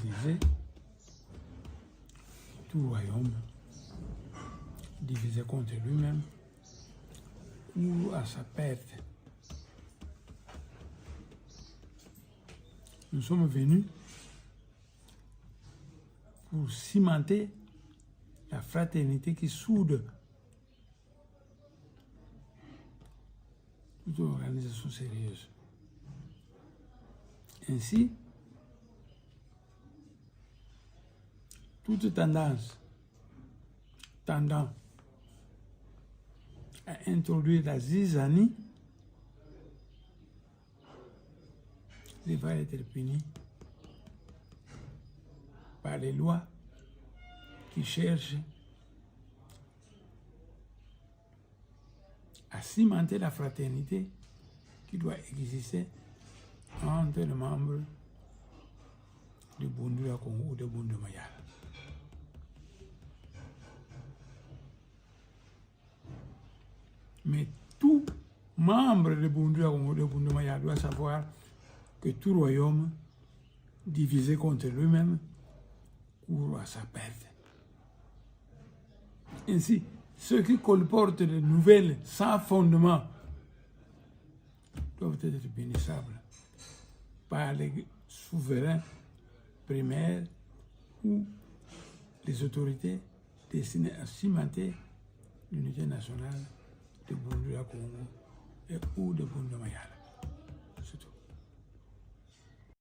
disais, tout royaume divisé contre lui-même ou à sa perte. Nous sommes venus pour cimenter la fraternité qui soude toute organisation sérieuse. Ainsi, toute tendance tendant à introduire la zizanie devra être punie par les lois qui cherchent à cimenter la fraternité qui doit exister entre les membres de Bundu Congo ou de Bundu Mayala. Mais tout membre de Bundu Congo ou de Bundu Mayala doit savoir que tout royaume divisé contre lui-même court à sa perte. Ainsi, ceux qui colportent des nouvelles sans fondement doivent être punissables par les souverains primaires ou les autorités destinées à cimenter l'unité nationale de Bundu Congo et ou de Bundu Mayala.